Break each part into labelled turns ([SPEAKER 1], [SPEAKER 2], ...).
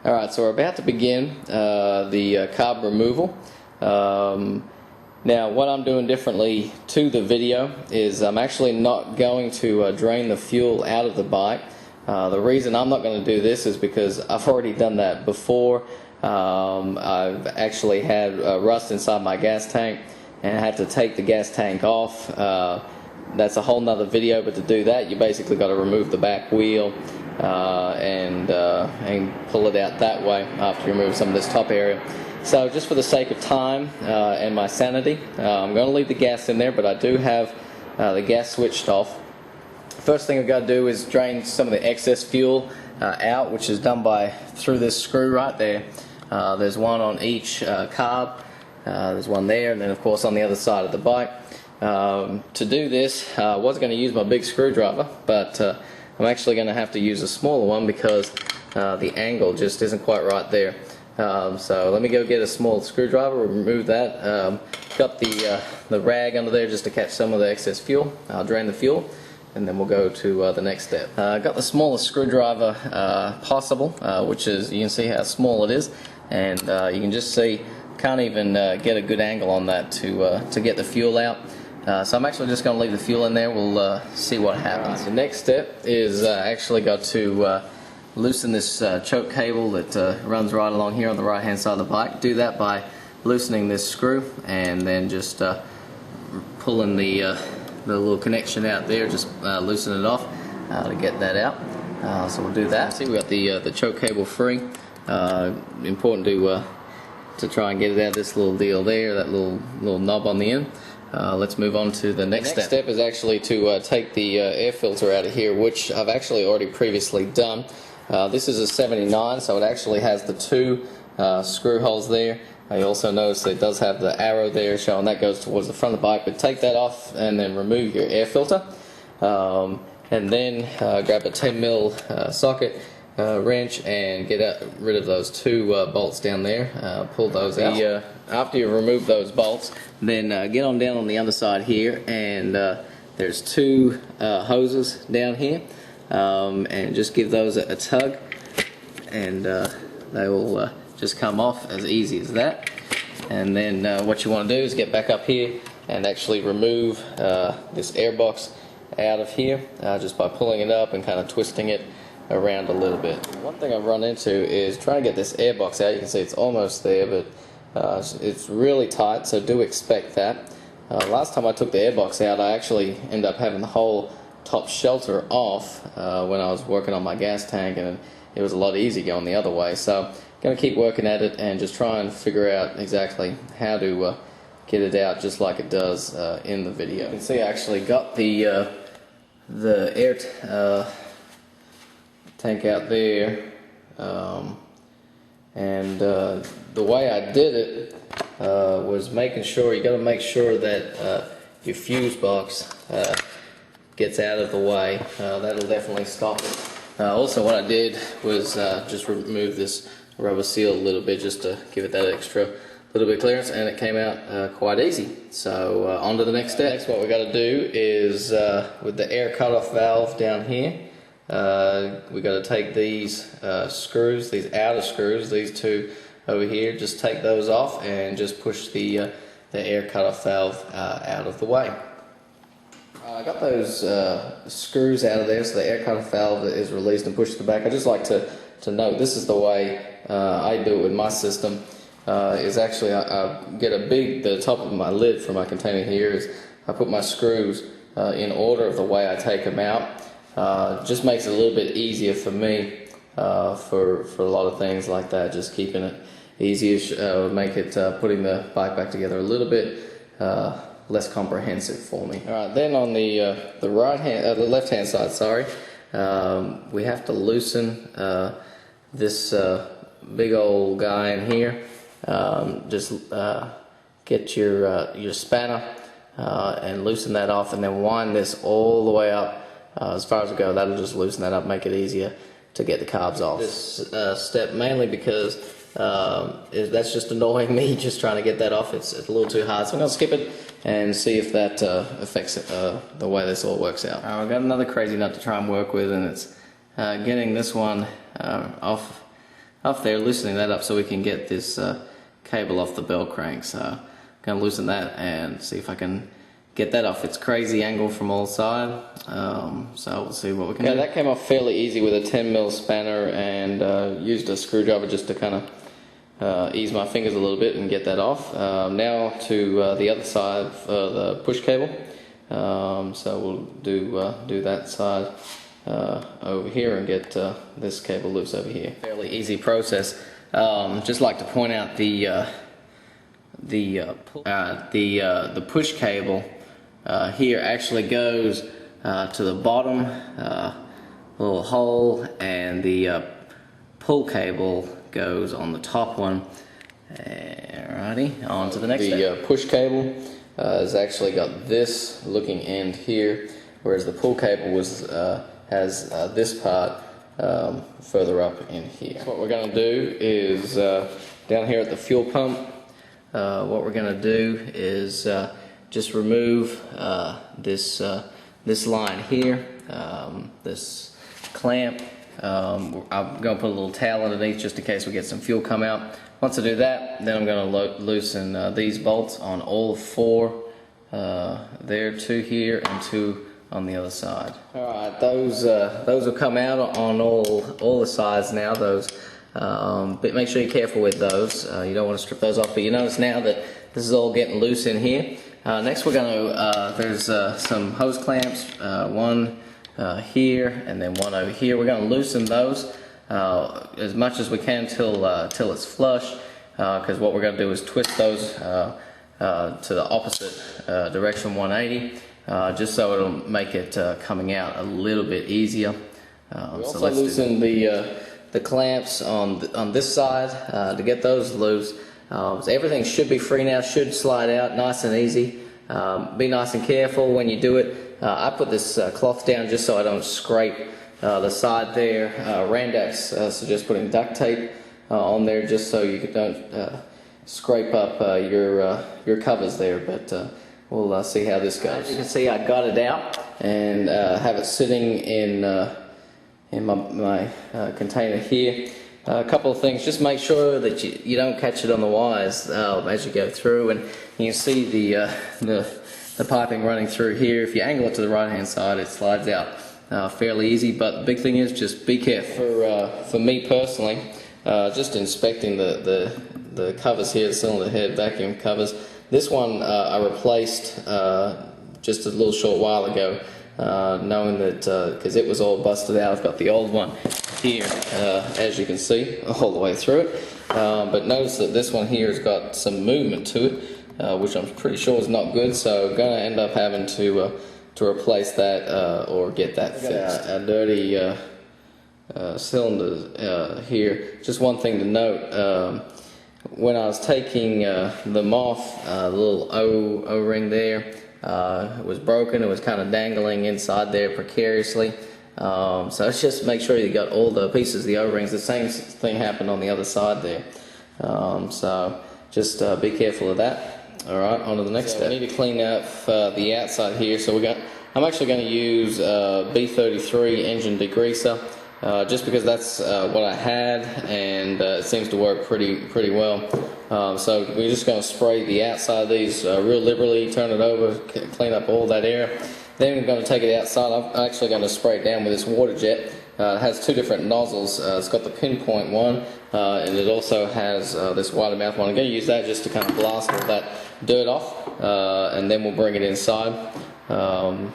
[SPEAKER 1] Alright, so we're about to begin the carb removal. Now what I'm doing differently to the video is I'm actually not going to drain the fuel out of the bike. The reason I'm not going to do this is because I've already done that before. I've actually had rust inside my gas tank and I had to take the gas tank off. That's a whole nother video, but to do that you basically got to remove the back wheel and pull it out that way after you remove some of this top area. So just for the sake of time and my sanity, I'm going to leave the gas in there, but I do have the gas switched off. First thing I've got to do is drain some of the excess fuel out, which is done through this screw right there. There's one on each carb. There's one there, and then of course on the other side of the bike. To do this, I was going to use my big screwdriver, but I'm actually going to have to use a smaller one because the angle just isn't quite right there. So let me go get a small screwdriver, remove that. Got the rag under there just to catch some of the excess fuel. I'll drain the fuel and then we'll go to the next step. Got the smallest screwdriver possible, which is, you can see how small it is, and you can just see, can't even get a good angle on that to get the fuel out. So I'm actually just going to leave the fuel in there. We'll see what happens. The next step is actually got to loosen this choke cable that runs right along here on the right hand side of the bike. Do that by loosening this screw and then just pulling the little connection out there, just loosen it off to get that out. So we'll do that. See, we got the choke cable free. Important to try and get it out of this little deal there, that little knob on the end. Let's move on to the next step. The next step is actually to take the air filter out of here, which I've actually already previously done. This is a 79, so it actually has the two screw holes there. You also notice it does have the arrow there showing that goes towards the front of the bike, but take that off and then remove your air filter. And then grab a 10mm socket wrench and get rid of those two bolts down there. Pull those out. After you remove those bolts, then get on down on the underside here, and there's two hoses down here, and just give those a tug, and they will just come off as easy as that. And then what you want to do is get back up here and actually remove this air box out of here just by pulling it up and kind of twisting it around a little bit. One thing I've run into is trying to get this air box out. You can see it's almost there, but it's really tight, so do expect that. Last time I took the air box out, I actually ended up having the whole top shelter off when I was working on my gas tank, and it was a lot easier going the other way. So I'm going to keep working at it and just try and figure out exactly how to get it out just like it does in the video. You can see I actually got the air tank out there, and the way I did it was making sure, you got to make sure that your fuse box gets out of the way. That'll definitely stop it. Also what I did was just remove this rubber seal a little bit just to give it that extra little bit of clearance, and it came out quite easy. So on to the next step. Next, what we got to do is with the air cutoff valve down here, we got to take these screws, these outer screws, these two over here, just take those off and just push the air cutoff valve out of the way. I got those screws out of there, so the air cutoff valve is released and pushed to the back. I just like to note, this is the way I do it with my system. Is actually I get the top of my lid for my container here is I put my screws in order of the way I take them out. Just makes it a little bit easier for me for a lot of things like that. Just keeping it easier, make it putting the bike back together a little bit less comprehensive for me. All right, then on the left hand side, sorry, we have to loosen this big old guy in here. Just get your spanner and loosen that off, and then wind this all the way up as far as we go. That'll just loosen that up, make it easier to get the carbs off. This step mainly because that's just annoying me, just trying to get that off. It's a little too hard, so I'm going to skip it and see if that affects the way this all works out. I've got another crazy nut to try and work with, and it's getting this one off off there, loosening that up so we can get this cable off the bell crank. So I'm going to loosen that and see if I can get that off. It's crazy angle from all sides, so we'll see what we can do. That came off fairly easy with a 10mm spanner, and used a screwdriver just to kind of ease my fingers a little bit and get that off. Now to the other side for the push cable. So we'll do that side over here and get this cable loose over here. Fairly easy process. Just like to point out the push cable here actually goes to the bottom little hole, and the pull cable goes on the top one. Alrighty, on to the next step. The push cable has actually got this looking end here, whereas the pull cable has this part further up in here. What we're going to do is down here at the fuel pump, what we're going to do is just remove this line here, this clamp. I'm going to put a little towel underneath just in case we get some fuel come out. Once I do that, then I'm going to loosen these bolts on all 4. There, 2 here and 2 on the other side. Alright, those will come out on all the sides now. Those, but make sure you're careful with those. You don't want to strip those off. But you notice now that this is all getting loose in here. Next, we're going to there's some hose clamps, one here and then one over here. We're going to loosen those as much as we can till it's flush, because what we're going to do is twist those to the opposite direction, 180, just so it'll make it coming out a little bit easier. So let's loosen the clamps on this side to get those loose. So everything should be free now, should slide out nice and easy. Be nice and careful when you do it. I put this cloth down just so I don't scrape the side there. Randakks suggest putting duct tape on there just so you don't scrape up your covers there, but we'll see how this goes. As you can see, I got it out and have it sitting in my container here. A couple of things, just make sure that you don't catch it on the wires as you go through, and you can see the piping running through here. If you angle it to the right hand side, it slides out fairly easy, but the big thing is just be careful. For me personally, just inspecting the covers here, the cylinder head vacuum covers, this one I replaced just a little short while ago, knowing that because it was all busted out. I've got the old one here, as you can see, all the way through it, but notice that this one here has got some movement to it, which I'm pretty sure is not good, so I'm going to end up having to replace that or get that fixed. A dirty cylinder here. Just one thing to note, when I was taking them off, the little O-ring there, it was broken. It was kind of dangling inside there precariously. So let's just make sure you got all the pieces, the O-rings. The same thing happened on the other side there. So just be careful of that. Alright, on to the next step. We need to clean up the outside here. So I'm actually going to use B33 engine degreaser, just because that's what I had, and it seems to work pretty well. So we're just going to spray the outside of these real liberally, turn it over, clean up all that air. Then we're going to take it outside. I'm actually going to spray it down with this water jet. It has 2 different nozzles. It's got the pinpoint one, and it also has this wider mouth one. I'm going to use that just to kind of blast all that dirt off, and then we'll bring it inside, and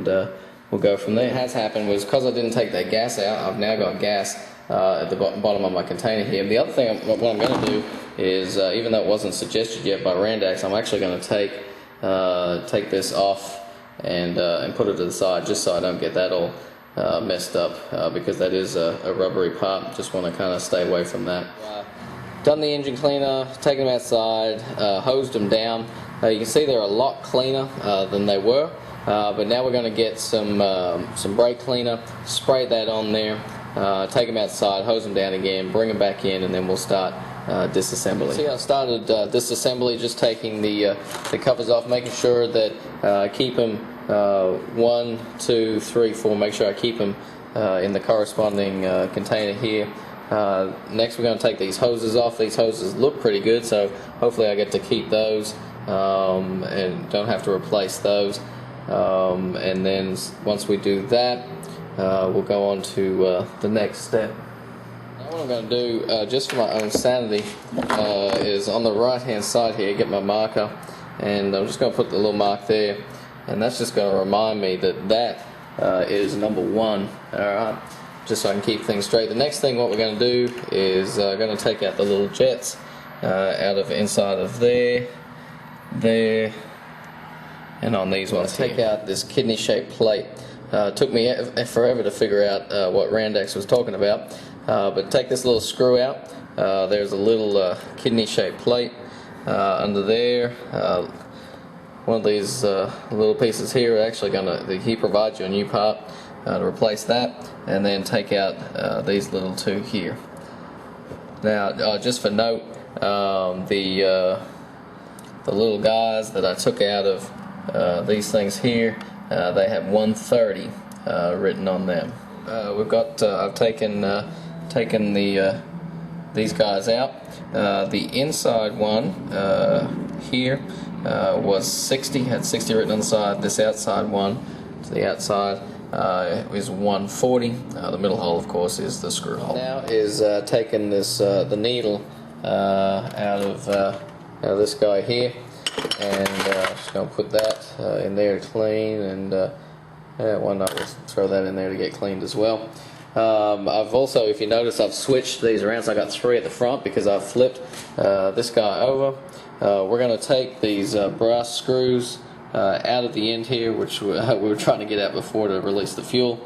[SPEAKER 1] we'll go from there. What has happened was, because I didn't take that gas out, I've now got gas at the bottom of my container here. The other thing, what I'm going to do is, even though it wasn't suggested yet by Randakks, I'm actually going to take this off and put it to the side, just so I don't get that all messed up, because that is a rubbery part. Just want to kind of stay away from that. Done the engine cleaner, taken them outside, hosed them down. You can see they're a lot cleaner than they were, but now we're going to get some brake cleaner, spray that on there, take them outside, hose them down again, bring them back in, and then we'll start disassembly. See, I started disassembly, just taking the covers off, making sure that I keep them 1, 2, 3, 4. Make sure I keep them in the corresponding container here. Next we're going to take these hoses off. These hoses look pretty good, so hopefully I get to keep those and don't have to replace those. And then once we do that, we'll go on to the next step. Now what I'm going to do, just for my own sanity, is on the right hand side here, get my marker, and I'm just going to put the little mark there, and that's just going to remind me that that is number 1. Alright, just so I can keep things straight. The next thing what we're going to do is going to take out the little jets out of inside of there, and on these ones. Take out this kidney shaped plate. Took me forever to figure out what Randakks was talking about, but take this little screw out. There's a little kidney shaped plate under there. One of these little pieces here actually he provides you a new part to replace that, and then take out these little 2 here. Now, just for note, the little guys that I took out of these things here, they have 130 written on them. We've got I've taken these guys out. The inside one here was 60, had 60 written on the side. This outside one to the outside is 140. The middle hole, of course, is the screw hole. Now is taking this the needle out of this guy here, and just going to put that in there to clean, and why not throw that in there to get cleaned as well. I've also, if you notice, I've switched these around, so I got 3 at the front because I've flipped this guy over. We're going to take these brass screws out of the end here, which we were trying to get at before to release the fuel,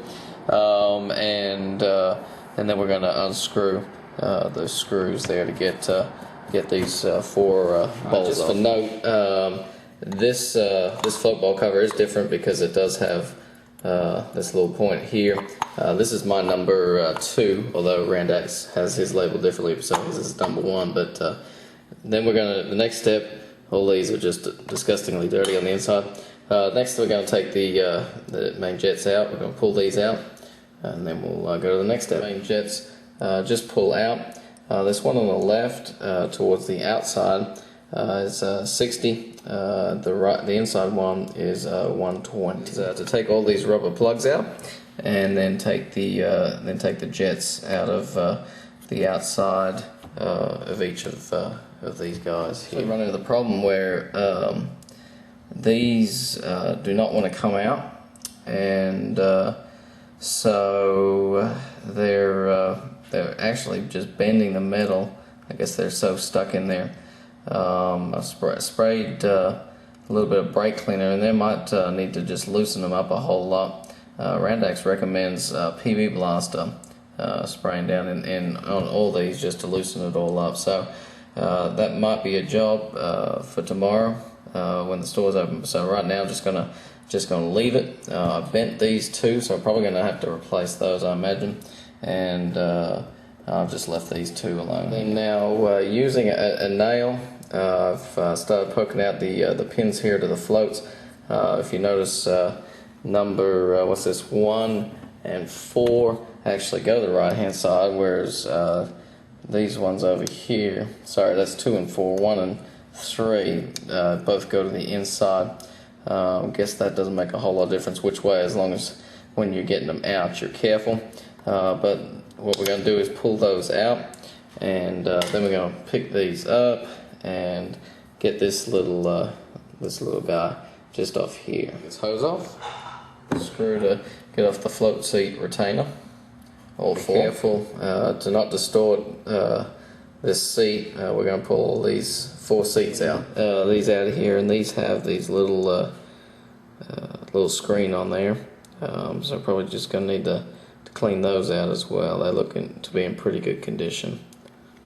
[SPEAKER 1] and then we're going to unscrew those screws there to get these 4 bolts. Just for note, this float ball cover is different because it does have this little point here. This is my number 2, although Randakks has his labeled differently, so this is number 1. But then the next step, all these are just disgustingly dirty on the inside. Next we're going to take the main jets out. We're going to pull these out, and then we'll go to the next step. Main jets, just pull out. This one on the left towards the outside is 60. The inside one is 120. To take all these rubber plugs out, and then take the jets out of the outside of each of these guys here. So we run into the problem where these do not want to come out, and so they're actually just bending the metal. I guess they're so stuck in there. I've sprayed a little bit of brake cleaner, and they might need to just loosen them up a whole lot. Randakks recommends PB Blaster spraying down on all these just to loosen it all up. So that might be a job for tomorrow when the store's open. So right now, I'm just gonna leave it. I've bent these 2, so I'm probably gonna have to replace those, I imagine, and I've just left these 2 alone. And now using a nail, I've started poking out the pins here to the floats. If you notice, number 1 and 4 actually go to the right hand side, whereas these ones over here, sorry, that's 2 and 4, 1 and 3 both go to the inside. I guess that doesn't make a whole lot of difference which way, as long as when you're getting them out you're careful. But what we're going to do is pull those out, and then we're going to pick these up and get this little guy just off here. This hose off, screw to get off the float seat retainer. All 4. Be careful to not distort this seat. We're going to pull all these 4 seats out. These out of here, and these have these little screen on there. So probably just going to need to clean those out as well. They look to be in pretty good condition.